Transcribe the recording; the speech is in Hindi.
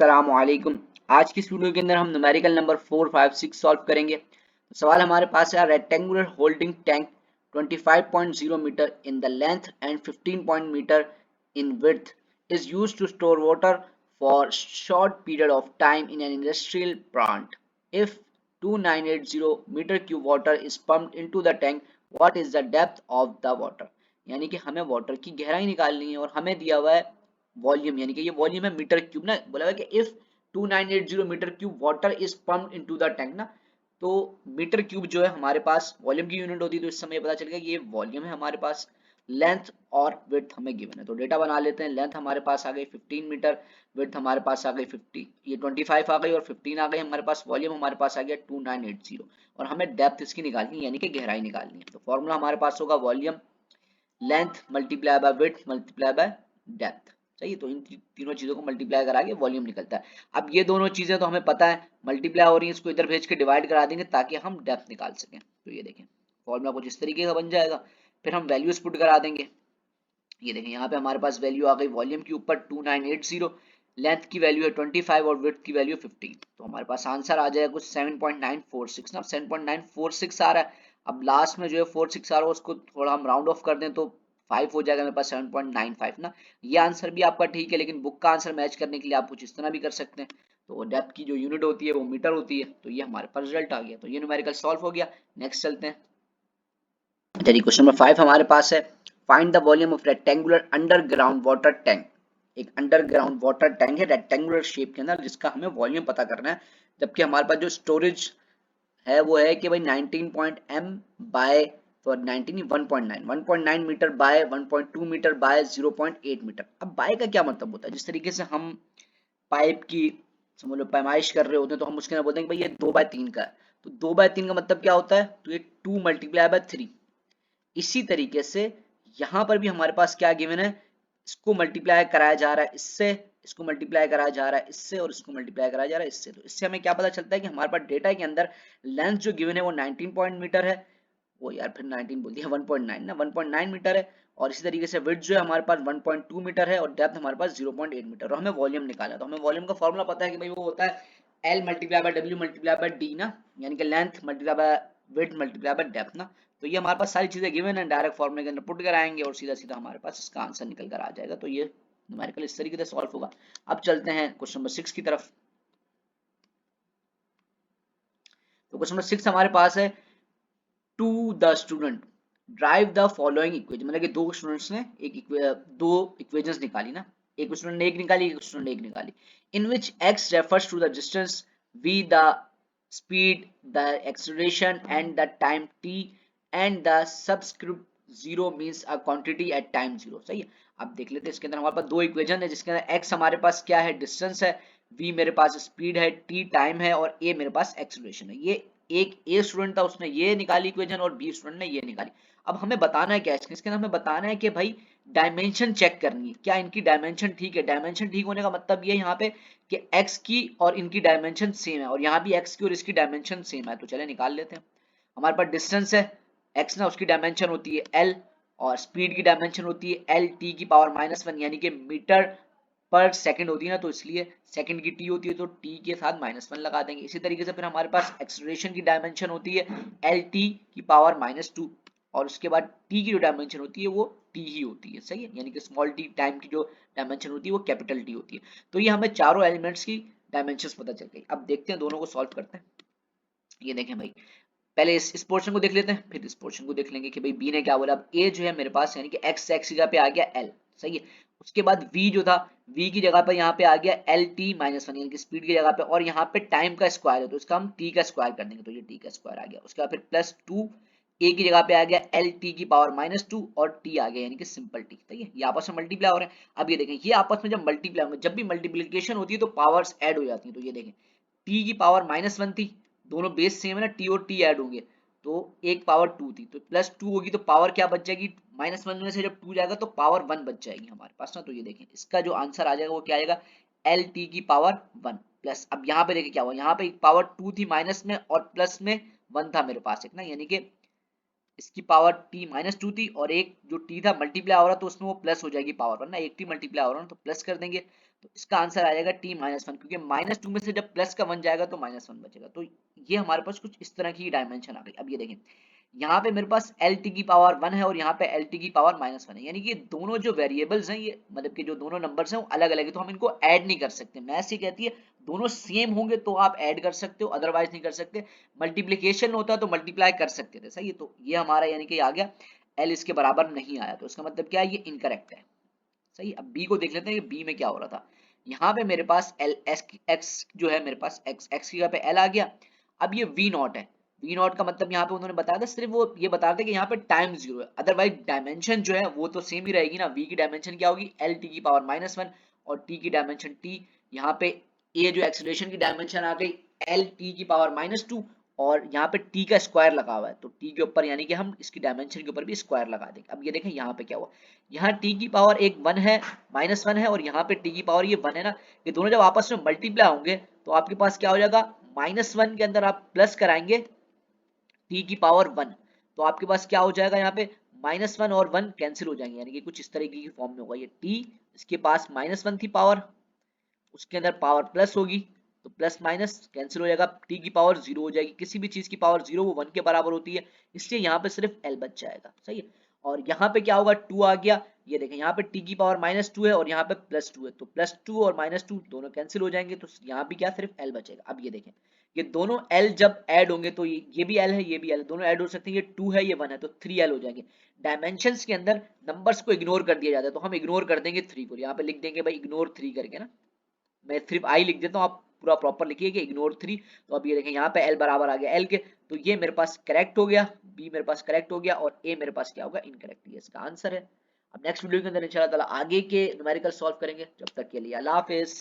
अस्सलामुअलैकुम। आज की इस वीडियो के अंदर हम न्यूमेरिकल नंबर 4, 5, 6 सॉल्व करेंगे। तो सवाल हमारे पास है rectangular holding tank 25.0 metre in the length and 15 metre in width is used to store water for short period of time in an industrial plant. If 2980 meter cube water is pumped into the tank, what is the depth of the water? यानी कि हमें वाटर की गहराई निकालनी है और हमें दिया हुआ है वॉल्यूम, यानी कि ये वॉल्यूम है मीटर क्यूब ना, बोला हुआ है कि if 2980 metre cube water is pumped into the tank ना, तो मीटर क्यूब जो है हमारे पास वॉल्यूम की यूनिट होती है, तो इस समय पता चलेगा ये वॉल्यूम है हमारे पास। लेंथ और विड्थ हमें गिवन है, तो डेटा बना लेते हैं। लेंथ हमारे पास आ गई 15 मीटर, विड्थ हमारे पास आ गई 50, ये 25 आ गई और 15 आ गई हमारे पास। वॉल्यूम हमारे पास आ गया 2980 और हमें डेप्थ इसकी निकालनी है, यानी कि गहराई निकालनी है। तो फॉर्मूला हमारे पास होगा volume length multiply by width multiply by depth. सही, तो इन तीनों चीजों को मल्टीप्लाई करा के वॉल्यूम निकलता है। अब ये दोनों चीजें तो हमें पता है मल्टीप्लाई हो रही है, इसको इधर भेज के डिवाइड करा देंगे ताकि हम डेप्थ निकाल सकें। तो ये देखें फॉर्मूला कुछ इस तरीके का बन जाएगा। फिर हम वैल्यूज पुट करा देंगे। ये देखें यहाँ पे हमारे पास वैल्यू आ गई वॉल्यूम के ऊपर 2980, लेंथ की वैल्यू है 25 और विड्थ की वैल्यू 15। तो हमारे पास आंसर आ जाएगा कुछ 7.946 ना, 7.946 आ रहा है। अब लास्ट में जो है 46 आ रहा है उसको थोड़ा हम राउंड ऑफ कर दें तो 5 हो जाएगा मेरे पास 7.95 ना। ये आंसर भी आपका ठीक है, लेकिन बुक का आंसर मैच करने के लिए आप कुछ इस तरह भी कर सकते हैं। तो डेप्थ की जो यूनिट होती है वो मीटर होती है। तो ये हमारे पास रिजल्ट आ गया, तो ये न्यूमेरिकल सॉल्व हो गया। नेक्स्ट चलते हैं। चलिए क्वेश्चन नंबर 5 हमारे पास है find the volume of rectangular underground water tank. एक अंडरग्राउंड वाटर टैंक है रेक्टेंगुलर शेप के अंदर, जिसका हमें वॉल्यूम पता करना है। जबकि हमारे पास जो स्टोरेज है वो है कि भाई 19 point m by 19 1.9 metre by 1.2 metre by 0.8 metre. अब बाय का क्या मतलब होता है? जिस तरीके से हम पाइप की समझ लो पैमाइश कर रहे होते हैं तो हम उसके अंदर बोलते हैं कि भाई ये 2/3 का है। तो 2/3 का मतलब क्या होता है? तो ये 2 मल्टीप्लाई बाय 3। इसी तरीके से यहां पर भी हमारे पास क्या गिवन है, इसको मल्टीप्लाई कराया जा रहा है इससे, इसको मल्टीप्लाई कराया जा रहा है इससे और इसको मल्टीप्लाई कराया जा रहा है इससे। तो इससे हमें क्या पता चलता है कि हमारे पास डेटा के अंदर लेंथ जो गिवन है वो 19 पॉइंट मीटर है, वो यार फिर 19 बोल दिया 1.9 ना, 1.9 मीटर है। और इसी तरीके से विड्थ जो है हमारे पास 1.2 मीटर है और डेप्थ हमारे पास 0.8 मीटर। और हमें वॉल्यूम निकालना है, तो हमें वॉल्यूम का फॉर्मूला पता है कि भाई वो होता है L multiply by W multiply by D ना, यानी कि length multiply by width multiply by depth ना। तो ये हमारे पास सारी चीजें गिवन है, डायरेक्ट फॉर्मूले के अंदर पुट कराएंगे और सीधा सीधा हमारे पास इसका आंसर निकल कर आ जाएगा। तो ये न्यूमेरिकल इस तरीके से सॉल्व होगा। अब चलते हैं क्वेश्चन नंबर 6 की तरफ। तो क्वेश्चन नंबर 6 हमारे पास है to the student drive the following equation. मतलब कि दो स्टूडेंट्स ने दो इक्वेशंस निकाली ना, एक स्टूडेंट ने एक निकाली, एक स्टूडेंट ने एक निकाली। In which x refers to the distance v, the speed, the acceleration and the time t and the subscript 0 means a quantity at time 0। सही है। अब देख लेते हैं इसके अंदर हमारे पास दो इक्वेशन है, जिसके अंदर x हमारे पास क्या है, डिस्टेंस है, v मेरे पास स्पीड है, t टाइम है और a मेरे पास एक्सेलरेशन है। ये एक ए स्टूडेंट था उसने ये निकाली इक्वेशन और बी स्टूडेंट ने ये निकाली। अब हमें बताना है क्या इसके अंदर, हमें बताना है कि भाई डायमेंशन चेक करनी है, क्या इनकी डायमेंशन ठीक है। डायमेंशन ठीक होने का मतलब ये यहाँ पे कि x की और इनकी डायमेंशन सेम है और यहाँ भी x की और इसकी डायमेंशन सेम है। तो चले निकाल लेते हैं। हमारे पास डिस्टेंस है x ना, उसकी डायमेंशन होती है l और स्पीड की डायमेंशन होती है l t की पावर -1 यानी कि मीटर पर सेकंड होती है ना, तो इसलिए सेकंड की टी होती है तो टी के साथ -1 लगा देंगे। इसी तरीके से फिर हमारे पास एक्सेलरेशन की डायमेंशन होती है एल टी की पावर -2 और उसके बाद टी की जो डायमेंशन होती है वो टी ही होती है। सही है, यानी कि स्मॉल टी टाइम की जो डायमेंशन होती है वो कैपिटल टी होती है। तो ये हमें चारों एलिमेंट्स की डायमेंशन पता चल गई। अब देखते हैं दोनों को सॉल्व करते हैं। ये देखें भाई, पहले इस पोर्शन को देख लेते हैं फिर इस पोर्शन को देख लेंगे कि भाई बी ने क्या बोला। अब ए जो है मेरे पास यानी कि एक्स की जगह पे आ गया एल। सही है। उसके बाद v जो था v की जगह पे यहाँ पे आ गया एल टी -1 यानी कि स्पीड की जगह पे, और यहाँ पे टाइम का स्क्वायर है तो इसका हम t का स्क्वायर कर देंगे तो ये t का स्क्वायर आ गया। उसके बाद फिर +2 a की जगह पे आ गया एल टी की पावर -2 और t आ गया यानी कि सिंपल t। ठीक है, ये आपस में मल्टीप्लाई हो रहे हैं। अब ये देखें ये आपस में जब मल्टीप्लाई होंगे, जब भी मल्टीप्लिकेशन होती है तो पावर्स ऐड हो जाती है। तो ये देखें t की पावर -1 थी, दोनों बेस सेम है ना, t और t ऐड होंगे तो एक पावर 2 थी तो +2 होगी तो पावर क्या बच जाएगी, -1 में से जब 2 जाएगा तो पावर 1 बच जाएगी हमारे पास ना। तो ये देखें इसका जो आंसर आ जाएगा वो क्या आएगा, एल टी की पावर 1 प्लस। अब यहाँ पे देखिए क्या हुआ, यहाँ पे एक पावर 2 थी माइनस में और प्लस में 1 था मेरे पास एक ना, यानी कि इसकी पावर t -2 थी और एक जो t था मल्टीप्लाई हो रहा तो उसमें वो प्लस हो जाएगी पावर 1 ना, एक t मल्टीप्लाई हो रहा तो प्लस कर देंगे। तो इसका आंसर आ जाएगा t माइनस वन, क्योंकि माइनस टू में से जब प्लस का वन जाएगा तो माइनस वन बचेगा। तो ये हमारे पास कुछ इस तरह की डायमेंशन आ गई। अब ये देखें, यहाँ पे मेरे पास एल टी की पावर वन है और यहाँ पे एल टी की पावर माइनस वन है, यानी कि दोनों जो वेरिएबल्स हैं, ये मतलब कि जो दोनों नंबर्स हैं वो अलग अलग है, तो हम इनको ऐड नहीं कर सकते। मैथ्स ये कहती है दोनों सेम होंगे तो आप ऐड कर सकते हो, अदरवाइज नहीं कर सकते। मल्टीप्लीकेशन होता तो मल्टीप्लाई कर सकते थे, सही है। तो ये हमारा यानी कि आ गया एल इसके बराबर नहीं आया, तो इसका मतलब क्या है, ये इनकरेक्ट है, सही। अब बी को देख लेते हैं कि बी में क्या हो रहा था। यहाँ पे मेरे पास एल एस एक्स जो है, मेरे पास एक्स एक्स की जगह पे एल आ गया। अब ये वी नॉट है, वी नॉट का मतलब यहाँ पे उन्होंने बताया था, सिर्फ वो ये बता रहे कि यहाँ पे टाइम जीरो है, अदरवाइज डायमेंशन जो है वो तो सेम ही रहेगी ना। वी की डायमेंशन क्या होगी, एल टी की पावर माइनस वन, और टी की डायमेंशन टी। यहाँ पे ये जो एक्सीलरेशन की डायमेंशन आ गई एल टी की पावर माइनस टू, और यहाँ पे टी का स्क्वायर लगा हुआ है, तो टी के ऊपर यानी कि हम इसकी डायमेंशन के ऊपर भी स्क्वायर लगा देंगे। अब ये देखें यहाँ पे क्या हुआ, यहाँ टी की पावर एक वन है, माइनस वन है, और यहाँ पे टी की पावर ये वन है ना, ये दोनों जब आपस में मल्टीप्लाई होंगे तो आपके पास क्या हो जाएगा, माइनस वन के अंदर आप प्लस कराएंगे टी की पावर वन, तो आपके पास क्या हो जाएगा, यहाँ पे माइनस वन और वन कैंसिल हो जाएंगे, यानी कि कुछ इस तरीके की फॉर्म में होगा। ये टी, इसके पास माइनस वन थी पावर, उसके अंदर पावर प्लस होगी, तो प्लस माइनस कैंसिल हो जाएगा, टी की पावर जीरो हो जाएगी। किसी भी चीज की पावर जीरो वो वन के बराबर होती है, इसलिए यहाँ पे सिर्फ एल बच जाएगा, सही है। और यहाँ पे क्या होगा, टू आ गया, ये देखें यहाँ पे टी की पावर माइनस टू है और यहाँ पे प्लस टू है, तो प्लस टू और माइनस टू दोनों कैंसिल हो जाएंगे, तो यहाँ भी क्या सिर्फ एल बचेगा। अब ये देखें, ये दोनों एल जब ऐड होंगे तो ये भी एल है, ये भी एल है, दोनों ऐड हो सकते हैं, ये टू है ये वन है, तो थ्री एल हो जाएंगे। डायमेंशंस के अंदर नंबर्स को इग्नोर कर दिया जाता है, तो हम इग्नोर कर देंगे थ्री को, यहाँ पे लिख देंगे भाई इग्नोर थ्री करके ना, मैं सिर्फ आई लिख देता हूँ, आप पूरा प्रॉपर लिखिए कि इग्नोर थ्री। तो अब ये देखें यहाँ पे एल बराबर आ गया एल के, तो ये मेरे पास करेक्ट हो गया, बी मेरे पास करेक्ट हो गया, और ए मेरे पास क्या होगा, इनकरेक्ट, ये इसका आंसर है। अब नेक्स्ट वीडियो के अंदर इंशाल्लाह ताला आगे के न्यूमेरिकल सॉल्व करेंगे, जब तक के लिए अल्लाह हाफिज।